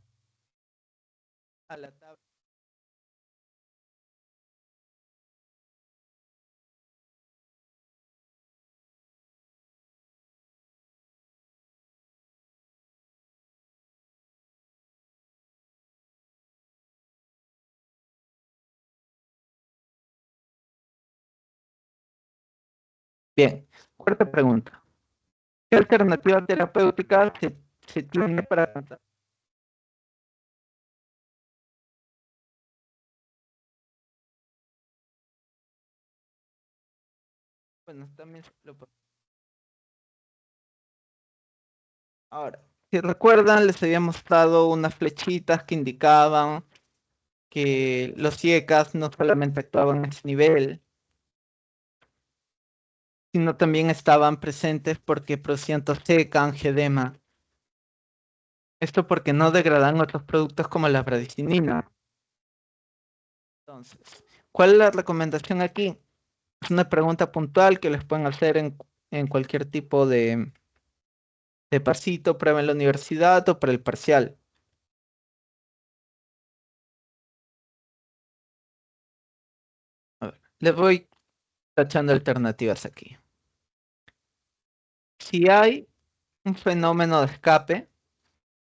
A la tabla Cuarta pregunta. ¿Qué alternativa terapéutica se tiene para tratar? Bueno, también ahora, si recuerdan, les había mostrado unas flechitas que indicaban que los IECAS no solamente actuaban en ese nivel, sino también estaban presentes porque producían tos seca, angedema. Esto porque no degradan otros productos como la bradicinina. Entonces, ¿cuál es la recomendación aquí? Es una pregunta puntual que les pueden hacer en cualquier tipo de pasito, prueba en la universidad o para el parcial. A ver, les voy tachando alternativas aquí. Si hay un fenómeno de escape,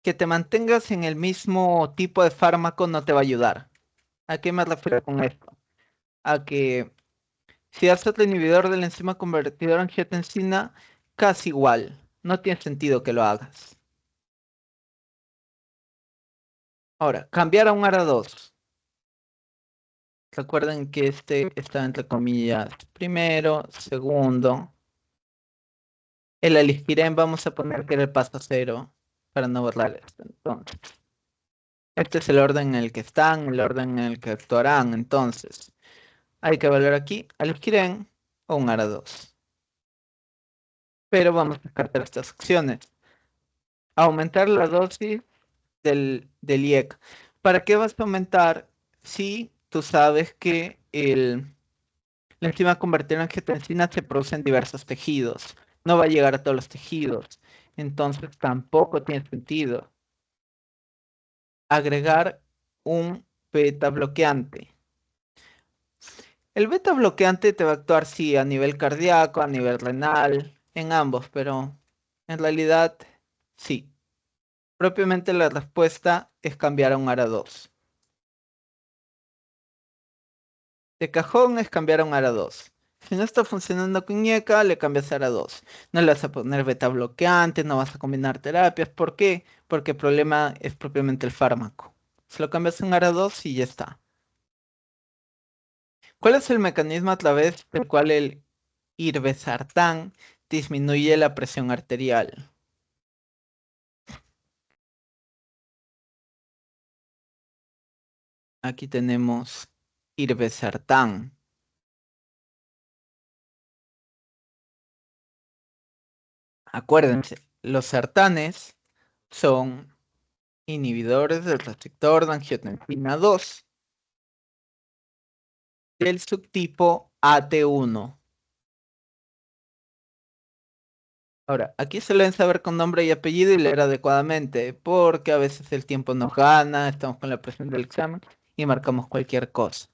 que te mantengas en el mismo tipo de fármaco no te va a ayudar. ¿A qué me refiero con esto? A que si haces el inhibidor de la enzima convertidora en angiotensina, casi igual. No tiene sentido que lo hagas. Ahora, cambiar a un ARA2. Recuerden que este está entre comillas primero, segundo. El aliskiren vamos a poner que era el paso cero para no borrar esto. Entonces, este es el orden en el que están, el orden en el que actuarán. Entonces, hay que evaluar aquí aliskiren o un ARA2. Pero vamos a descartar estas opciones. Aumentar la dosis del IEC. ¿Para qué vas a aumentar si tú sabes que la enzima convertida en angiotensina se produce en diversos tejidos? No va a llegar a todos los tejidos. Entonces tampoco tiene sentido agregar un beta bloqueante. El beta bloqueante te va a actuar, sí, a nivel cardíaco, a nivel renal, en ambos, pero en realidad sí. Propiamente la respuesta es cambiar a un ARA2. De cajón es cambiar a un ARA2. Si no está funcionando con ñeca, le cambias a ARA2. No le vas a poner beta bloqueante, no vas a combinar terapias. ¿Por qué? Porque el problema es propiamente el fármaco. Se lo cambias a un ARA2 y ya está. ¿Cuál es el mecanismo a través del cual el irbesartán disminuye la presión arterial? Aquí tenemos irbesartán. Acuérdense, los sartanes son inhibidores del receptor de angiotensina 2 del subtipo AT1. Ahora, aquí se deben saber con nombre y apellido y leer adecuadamente, porque a veces el tiempo nos gana, estamos con la presión del examen y marcamos cualquier cosa.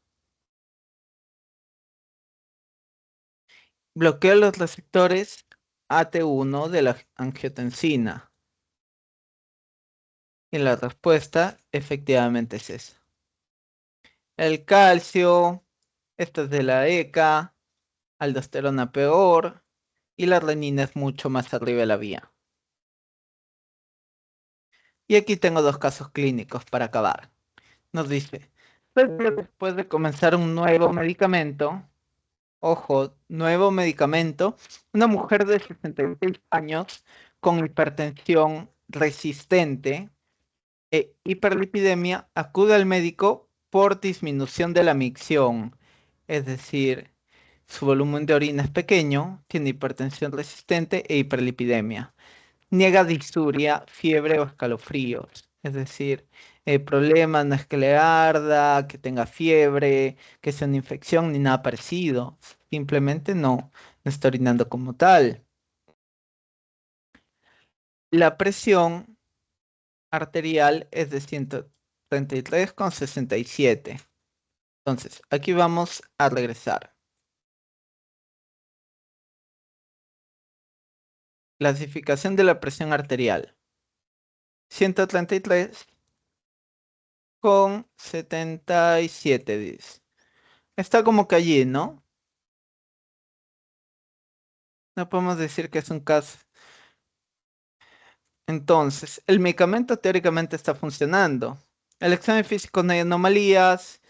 Bloquea los receptores AT1 de la angiotensina. Y la respuesta efectivamente es esa. El calcio, esta es de la ECA, aldosterona peor, y la renina es mucho más arriba de la vía. Y aquí tengo dos casos clínicos para acabar. Nos dice, después de comenzar un nuevo medicamento, ojo, nuevo medicamento, una mujer de 66 años con hipertensión resistente e hiperlipidemia acude al médico por disminución de la micción, es decir, su volumen de orina es pequeño, tiene hipertensión resistente e hiperlipidemia. Niega disuria, fiebre o escalofríos, es decir, el problema no es que le arda, que tenga fiebre, que sea una infección ni nada parecido, simplemente no está orinando como tal. La presión arterial es de 133,67. Entonces, aquí vamos a regresar. Clasificación de la presión arterial. 133,77 dice. Está como que allí, ¿no? No podemos decir que es un caso. Entonces, el medicamento teóricamente está funcionando. El examen físico no hay anomalías.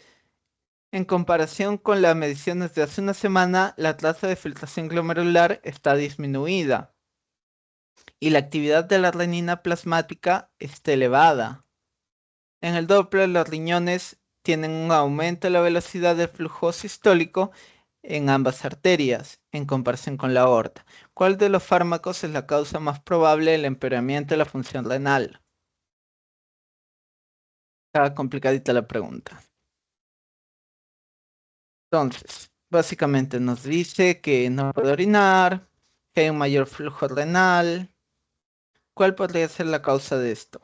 En comparación con las mediciones de hace una semana, la tasa de filtración glomerular está disminuida y la actividad de la renina plasmática está elevada. En el Doppler, los riñones tienen un aumento de la velocidad del flujo sistólico en ambas arterias, en comparación con la aorta. ¿Cuál de los fármacos es la causa más probable del empeoramiento de la función renal? Está complicadita la pregunta. Entonces, básicamente nos dice que no puede orinar, que hay un mayor flujo renal. ¿Cuál podría ser la causa de esto?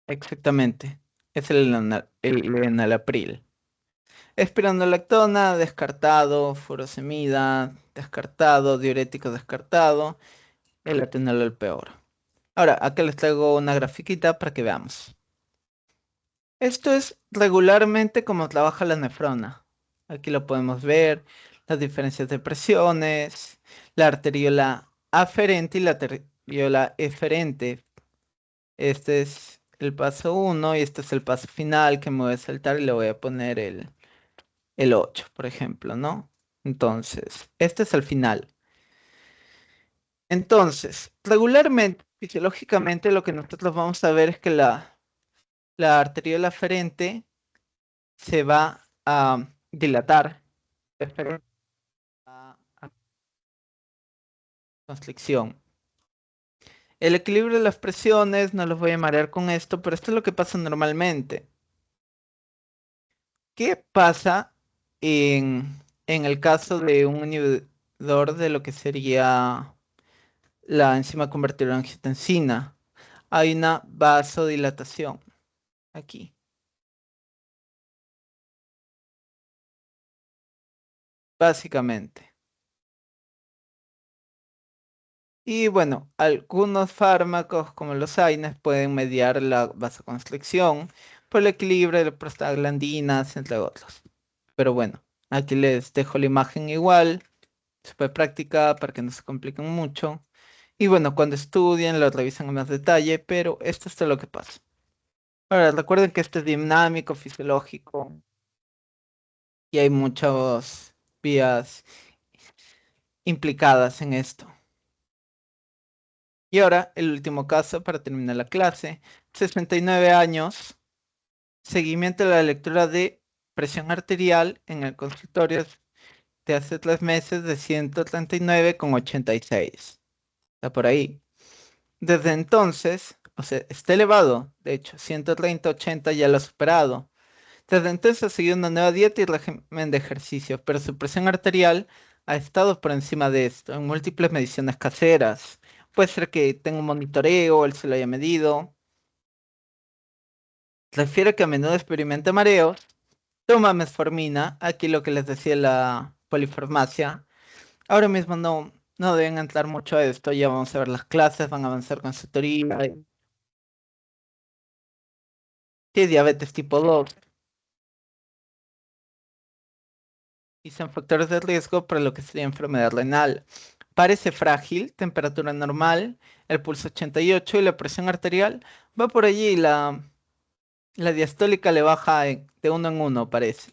Exactamente. Es el enalapril. Espironolactona, descartado. Furosemida, descartado. Diurético, descartado. El atenolol peor. Ahora, acá les traigo una grafiquita para que veamos. Esto es regularmente como trabaja la nefrona. Aquí lo podemos ver, las diferencias de presiones, la arteriola aferente y la arteriola eferente. Este es el paso uno y este es el paso final que me voy a saltar y le voy a poner el 8, por ejemplo, ¿no? Entonces, este es el final. Entonces, regularmente, fisiológicamente, lo que nosotros vamos a ver es que la arteriola aferente se va a dilatar referente a constricción. El equilibrio de las presiones, no los voy a marear con esto, pero esto es lo que pasa normalmente. ¿Qué pasa en el caso de un inhibidor de lo que sería la enzima convertidora en angiotensina? Hay una vasodilatación aquí, básicamente. Y bueno, algunos fármacos como los AINES pueden mediar la vasoconstricción por el equilibrio de prostaglandinas, entre otros. Pero bueno, aquí les dejo la imagen igual, súper práctica para que no se compliquen mucho. Y bueno, cuando estudien lo revisan en más detalle, pero esto es todo lo que pasa. Ahora, recuerden que esto es dinámico, fisiológico, y hay muchas vías implicadas en esto. Y ahora, el último caso para terminar la clase. 69 años, seguimiento de la lectura de presión arterial en el consultorio de hace 3 meses de 139,86. Está por ahí. Desde entonces, o sea, está elevado. De hecho, 130,80 ya lo ha superado. Desde entonces ha seguido una nueva dieta y régimen de ejercicio, pero su presión arterial ha estado por encima de esto en múltiples mediciones caseras. Puede ser que tenga un monitoreo, él se lo haya medido. Refiere que a menudo experimenta mareos. Toma metformina, aquí lo que les decía la polifarmacia. Ahora mismo no deben entrar mucho a esto, ya vamos a ver las clases, van a avanzar con su teoría. Sí, diabetes tipo 2 y son factores de riesgo para lo que sería enfermedad renal. Parece frágil, temperatura normal, el pulso 88 y la presión arterial va por allí. La diastólica le baja de uno en uno, parece.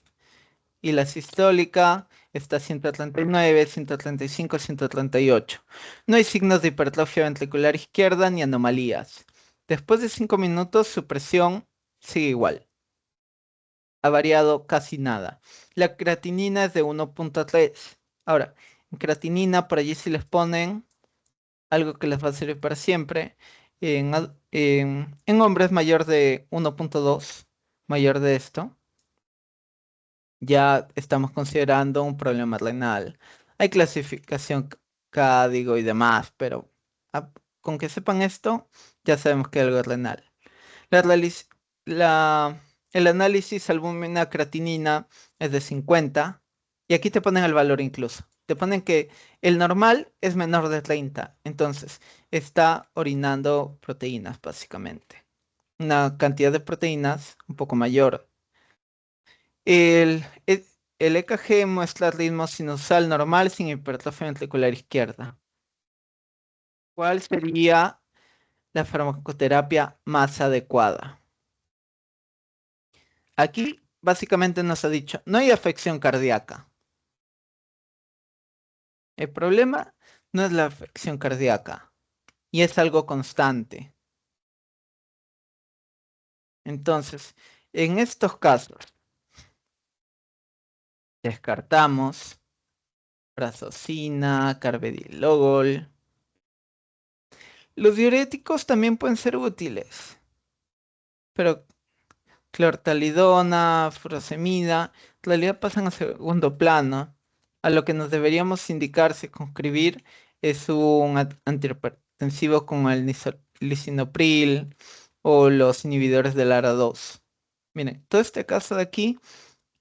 Y la sistólica está 139, 135, 138. No hay signos de hipertrofia ventricular izquierda ni anomalías. Después de 5 minutos, su presión sigue igual. Ha variado casi nada. La creatinina es de 1,3. Ahora, en creatinina, por allí si les ponen algo que les va a servir para siempre. En hombres mayor de 1,2, mayor de esto, ya estamos considerando un problema renal. Hay clasificación cádigo y demás, pero con que sepan esto, ya sabemos que hay algo renal. La, realiz- la- el análisis albúmina creatinina es de 50 Y aquí te ponen el valor incluso. Te ponen que el normal es menor de 30. Entonces, está orinando proteínas, básicamente. Una cantidad de proteínas un poco mayor. El EKG muestra ritmo sinusal normal sin hipertrofia ventricular izquierda. ¿Cuál sería la farmacoterapia más adecuada? Aquí básicamente nos ha dicho, no hay afección cardíaca. El problema no es la afección cardíaca y es algo constante. Entonces, en estos casos, descartamos prazosina, carvedilol. Los diuréticos también pueden ser útiles, pero clortalidona, furosemida, en realidad pasan a segundo plano. A lo que nos deberíamos indicar, circunscribir, es un antihipertensivo como el lisinopril o los inhibidores del ARA2. Miren, todo este caso de aquí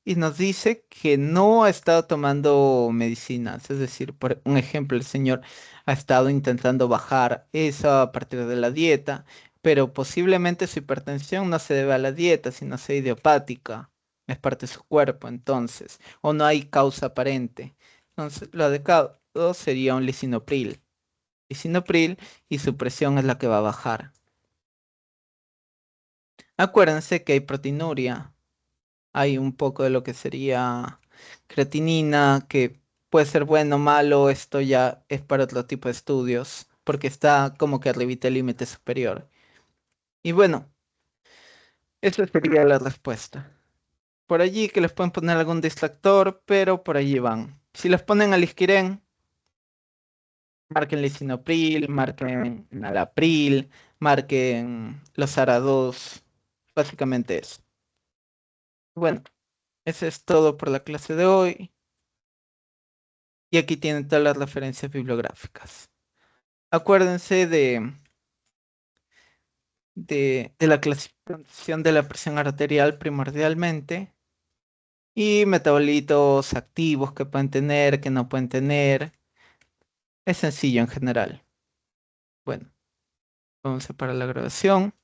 y nos dice que no ha estado tomando medicinas. Es decir, por un ejemplo, el señor ha estado intentando bajar eso a partir de la dieta, pero posiblemente su hipertensión no se debe a la dieta, sino sea idiopática. Es parte de su cuerpo, entonces, o no hay causa aparente. Entonces, lo adecuado sería un lisinopril. Lisinopril y su presión es la que va a bajar. Acuérdense que hay proteinuria. Hay un poco de lo que sería creatinina, que puede ser bueno o malo, esto ya es para otro tipo de estudios, porque está como que arribita el límite superior. Y bueno, esa sería la respuesta. Por allí que les pueden poner algún distractor, pero por allí van. Si les ponen al isquirén, marquen lisinopril, marquen nalapril, marquen los ARA2, básicamente eso. Bueno, eso es todo por la clase de hoy. Y aquí tienen todas las referencias bibliográficas. Acuérdense de la clasificación de la presión arterial primordialmente y metabolitos activos que pueden tener, que no pueden tener. Es sencillo en general. Bueno, vamos a parar la grabación.